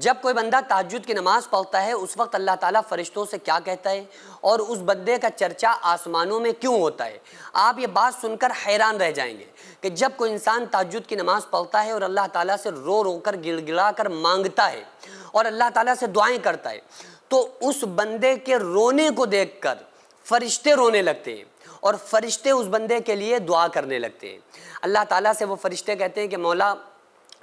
جب کوئی بندہ تہجد کی نماز پڑھتا ہے اس وقت اللہ تعالیٰ فرشتوں سے کیا کہتا ہے اور اس بندے کا چرچا آسمانوں میں کیوں ہوتا ہے؟ آپ یہ بات سن کر حیران رہ جائیں گے کہ جب کوئی انسان تہجد کی نماز پڑھتا ہے اور اللہ تعالیٰ سے رو رو کر گڑ گڑا کر مانگتا ہے اور اللہ تعالیٰ سے دعائیں کرتا ہے تو اس بندے کے رونے کو دیکھ کر فرشتے رونے لگتے ہیں اور فرشتے اس بندے کے لیے دعا کرنے لگتے ہیں۔ اللہ تعالیٰ سے وہ فرشتے کہتے ہیں کہ مولا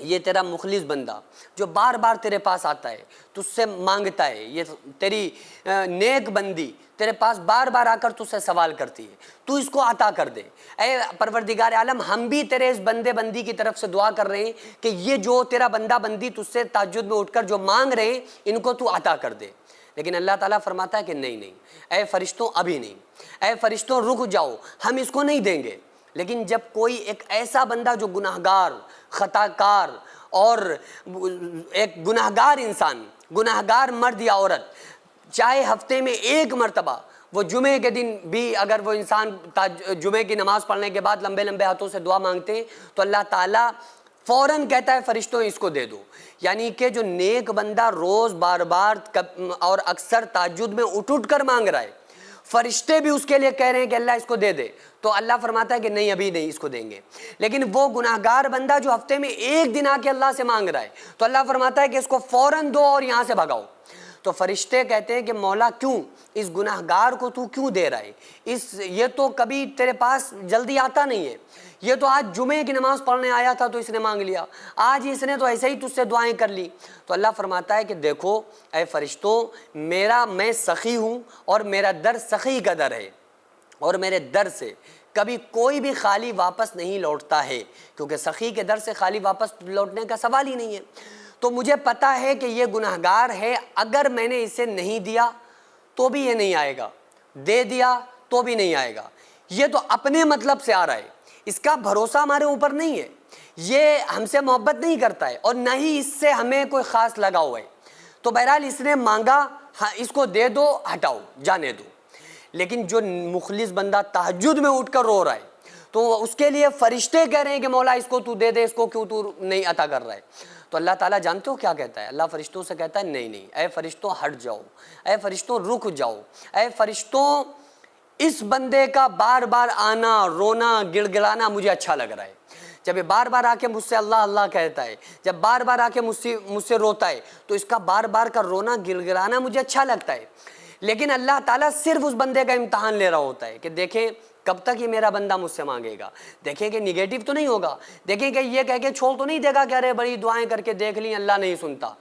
یہ تیرا مخلص بندہ جو بار بار تیرے پاس آتا ہے تجھ سے مانگتا ہے، یہ تیری نیک بندی تیرے پاس بار بار آ کر تجھ سے سوال کرتی ہے، تو اس کو عطا کر دے۔ اے پروردگار عالم، ہم بھی تیرے اس بندے بندی کی طرف سے دعا کر رہے ہیں کہ یہ جو تیرا بندہ بندی تجھ سے تہجد میں اٹھ کر جو مانگ رہے ہیں ان کو تو عطا کر دے۔ لیکن اللہ تعالیٰ فرماتا ہے کہ نہیں، اے فرشتوں ابھی نہیں، اے فرشتوں رک جاؤ، ہم اس کو نہیں دیں گے۔ لیکن جب کوئی ایک ایسا بندہ جو گناہگار، خطا کار اور ایک گناہگار انسان، گناہگار مرد یا عورت، چاہے ہفتے میں ایک مرتبہ وہ جمعے کے دن بھی اگر وہ انسان جمعے کی نماز پڑھنے کے بعد لمبے لمبے ہاتھوں سے دعا مانگتے ہیں تو اللہ تعالیٰ فوراً کہتا ہے فرشتوں اس کو دے دو۔ یعنی کہ جو نیک بندہ روز بار بار اور اکثر تہجد میں اٹھ اٹھ کر مانگ رہا ہے، فرشتے بھی اس کے لیے کہہ رہے ہیں کہ اللہ اس کو دے دے، تو اللہ فرماتا ہے کہ نہیں ابھی نہیں اس کو دیں گے۔ لیکن وہ گناہگار بندہ جو ہفتے میں ایک دن آ کے اللہ سے مانگ رہا ہے تو اللہ فرماتا ہے کہ اس کو فوراً دو اور یہاں سے بھگاؤ۔ تو فرشتے کہتے ہیں کہ مولا کیوں اس گناہگار کو تو کیوں دے رہا ہے؟ یہ تو کبھی تیرے پاس جلدی آتا نہیں ہے، یہ تو آج جمعے کی نماز پڑھنے آیا تھا تو اس نے مانگ لیا، آج اس نے تو ایسے ہی تجھ سے دعائیں کر لی۔ تو اللہ فرماتا ہے کہ دیکھو اے فرشتوں، میں سخی ہوں اور میرا در سخی کا در ہے، اور میرے در سے کبھی کوئی بھی خالی واپس نہیں لوٹتا ہے، کیونکہ سخی کے در سے خالی واپس لوٹنے کا سوال ہی نہیں ہے۔ تو مجھے پتا ہے کہ یہ گناہگار ہے، اگر میں نے اسے نہیں دیا تو بھی یہ نہیں آئے گا، دے دیا تو بھی نہیں آئے گا، یہ تو اپنے مطلب سے آ رہا ہے، اس کا بھروسہ ہمارے اوپر نہیں ہے، یہ ہم سے محبت نہیں کرتا ہے اور نہ ہی اس سے ہمیں کوئی خاص لگا ہوا ہے۔ تو بہرحال اس نے مانگا، ہاں اس کو دے دو، ہٹاؤ، جانے دو۔ لیکن جو مخلص بندہ تہجد میں اٹھ کر رو رہا ہے تو اس کے لیے فرشتے کہہ رہے ہیں کہ مولا اس کو تو دے دے، اس کو کیوں تو نہیں عطا کر رہا ہے؟ تو اللہ تعالیٰ جانتے ہو کیا کہتا ہے؟ اللہ فرشتوں سے کہتا ہے نہیں، اے فرشتوں ہٹ جاؤ، اے فرشتوں رک جاؤ، اے فرشتوں اس بندے کا بار بار آنا، رونا، گڑ گڑانا مجھے اچھا لگ رہا ہے۔ جب یہ بار بار آ کے مجھ سے اللہ اللہ کہتا ہے، جب بار بار آ کے مجھ سے روتا ہے تو اس کا بار بار کا رونا گڑ گڑانا مجھے اچھا لگتا ہے۔ لیکن اللہ تعالیٰ صرف اس بندے کا امتحان لے رہا ہوتا ہے کہ دیکھیں کب تک یہ میرا بندہ مجھ سے مانگے گا، دیکھیں کہ نگیٹو تو نہیں ہوگا، دیکھیں کہ یہ کہہ کے چھوڑ تو نہیں دے گا کہ ارے بڑی دعائیں کر کے دیکھ لی اللہ نہیں سنتا۔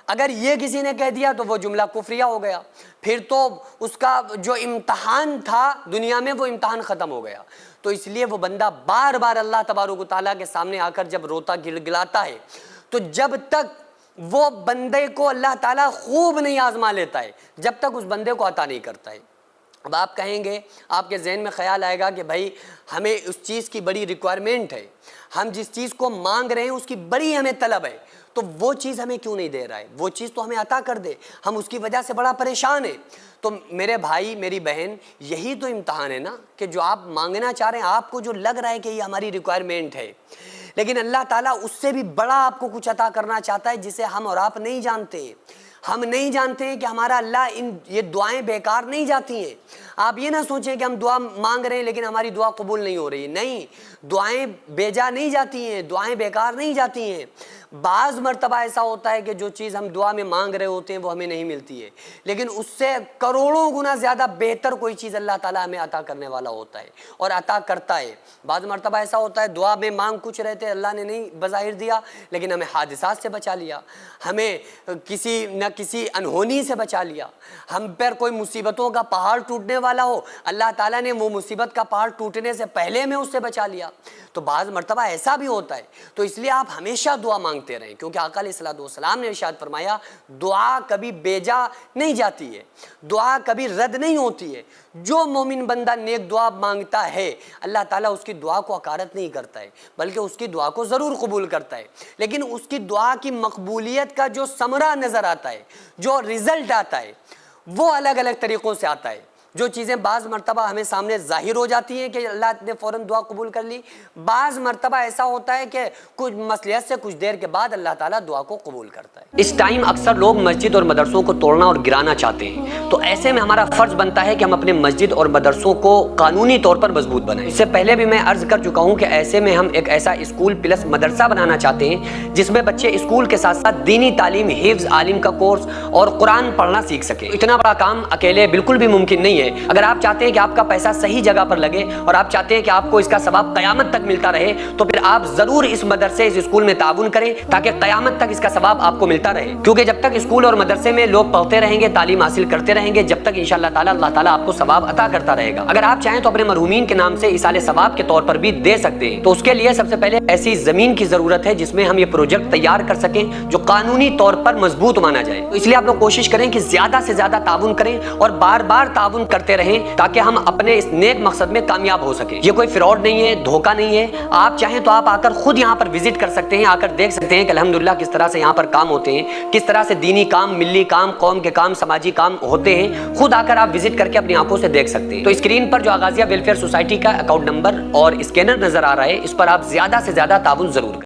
اگر یہ کسی نے کہہ دیا تو وہ جملہ کفریہ ہو گیا، پھر تو اس کا جو امتحان تھا دنیا میں وہ امتحان ختم ہو گیا۔ تو اس لیے وہ بندہ بار بار اللہ تبارک و تعالیٰ کے سامنے آ کر جب روتا گڑ گڑاتا ہے تو جب تک وہ بندے کو اللہ تعالیٰ خوب نہیں آزما لیتا ہے جب تک اس بندے کو عطا نہیں کرتا ہے۔ اب آپ کہیں گے، آپ کے ذہن میں خیال آئے گا کہ بھائی ہمیں اس چیز کی بڑی ریکوائرمنٹ ہے، ہم جس چیز کو مانگ رہے ہیں اس کی بڑی ہمیں طلب ہے، تو وہ چیز ہمیں کیوں نہیں دے رہا ہے؟ وہ چیز تو ہمیں عطا کر دے، ہم اس کی وجہ سے بڑا پریشان ہیں۔ تو میرے بھائی میری بہن، یہی تو امتحان ہے نا کہ جو آپ مانگنا چاہ رہے ہیں، آپ کو جو لگ رہا ہے کہ یہ ہماری ریکوائرمنٹ ہے، لیکن اللہ تعالیٰ اس سے بھی بڑا آپ کو کچھ عطا کرنا چاہتا ہے جسے ہم اور آپ نہیں جانتے۔ ہم نہیں جانتے ہیں کہ ہمارا اللہ یہ دعائیں بیکار نہیں جاتی ہیں۔ آپ یہ نہ سوچیں کہ ہم دعا مانگ رہے ہیں لیکن ہماری دعا قبول نہیں ہو رہی، نہیں، دعائیں بیجا نہیں جاتی ہیں، دعائیں بیکار نہیں جاتی ہیں۔ بعض مرتبہ ایسا ہوتا ہے کہ جو چیز ہم دعا میں مانگ رہے ہوتے ہیں وہ ہمیں نہیں ملتی ہے، لیکن اس سے کروڑوں گنا زیادہ بہتر کوئی چیز اللہ تعالیٰ ہمیں عطا کرنے والا ہوتا ہے اور عطا کرتا ہے۔ بعض مرتبہ ایسا ہوتا ہے دعا میں مانگ کچھ رہے تھے، اللہ نے نہیں بظاہر دیا، لیکن ہمیں حادثات سے بچا لیا، ہمیں کسی نہ کسی انہونی سے بچا لیا، ہم پر کوئی مصیبتوں کا پہاڑ ٹوٹنے والا ہو، اللہ تعالیٰ نے وہ مصیبت کا پہاڑ ٹوٹنے سے پہلے ہمیں اس سے بچا لیا۔ تو بعض مرتبہ ایسا بھی ہوتا ہے، تو اس لیے آپ ہمیشہ دعا مانگتے رہیں، کیونکہ آقا علیہ الصلوۃ والسلام نے ارشاد فرمایا دعا کبھی بیجا نہیں جاتی ہے، دعا کبھی رد نہیں ہوتی ہے۔ جو مومن بندہ نیک دعا مانگتا ہے اللہ تعالیٰ اس کی دعا کو حقارت نہیں کرتا ہے، بلکہ اس کی دعا کو ضرور قبول کرتا ہے، لیکن اس کی دعا کی مقبولیت کا جو ثمرہ نظر آتا ہے، جو رزلٹ آتا ہے، وہ الگ الگ طریقوں سے آتا ہے۔ جو چیزیں بعض مرتبہ ہمیں سامنے ظاہر ہو جاتی ہیں کہ اللہ نے فوراً دعا قبول کر لی، بعض مرتبہ ایسا ہوتا ہے کہ کچھ مصلحت سے کچھ دیر کے بعد اللہ تعالیٰ دعا کو قبول کرتا ہے۔ اس ٹائم اکثر لوگ مسجد اور مدرسوں کو توڑنا اور گرانا چاہتے ہیں، تو ایسے میں ہمارا فرض بنتا ہے کہ ہم اپنے مسجد اور مدرسوں کو قانونی طور پر مضبوط بنائیں۔ اس سے پہلے بھی میں عرض کر چکا ہوں کہ ایسے میں ہم ایک ایسا اسکول پلس مدرسہ بنانا چاہتے ہیں جس میں بچے اسکول کے ساتھ ساتھ دینی تعلیم، حفظ، عالم کا کورس اور قرآن پڑھنا سیکھ سکیں۔ اتنا بڑا کام اکیلے بالکل بھی ممکن نہیں ہے۔ اگر آپ چاہتے ہیں کہ آپ کا پیسہ صحیح جگہ پر لگے اور آپ چاہتے ہیں کہ آپ کو اس کا ثواب قیامت تک ملتا رہے، تو پھر آپ ضرور اس مدرسے، اس اسکول میں تعاون کریں تاکہ قیامت تک اس کا ثواب آپ کو ملتا رہے، کیونکہ جب تک اسکول اور مدرسے میں لوگ پڑھتے رہیں گے، تعلیم حاصل کرتے رہیں گے، جب تک انشاءاللہ تعالیٰ اللہ تعالیٰ آپ کو ثواب عطا کرتا رہے گا۔ اگر آپ چاہیں تو اپنے مرحومین کے نام سے ایصال ثواب کے طور پر بھی دے سکتے ہیں، تو اس کے لیے سب سے پہلے ایسی زمین کی ضرورت ہے جس میں ہم یہ پروجیکٹ تیار کر سکیں جو قانونی طور پر مضبوط مانا جائے۔ تو اس لیے آپ لوگ کوشش کریں کہ زیادہ سے زیادہ تعاون کریں اور بار بار تعاون کرتے رہیں تاکہ ہم اپنے اس نیک مقصد میں کامیاب ہو سکیں۔ یہ کوئی فراڈ نہیں ہے، دھوکہ نہیں ہے۔ آپ چاہیں تو آپ آ کر خود یہاں پر وزٹ کر سکتے ہیں، آ کر دیکھ سکتے ہیں کہ الحمدللہ کس طرح سے یہاں پر کام ہوتے ہیں، کس طرح سے دینی کام، ملی کام، قوم کے کام، سماجی کام ہوتے ہیں۔ خود آ کر آپ وزٹ کر کے اپنی آنکھوں سے دیکھ سکتے ہیں۔ تو اسکرین پر جو آغازیہ ویلفیئر سوسائٹی کا اکاؤنٹ نمبر اور اسکینر نظر آ رہا ہے، اس پر آپ زیادہ سے زیادہ تعاون ضرور کریں۔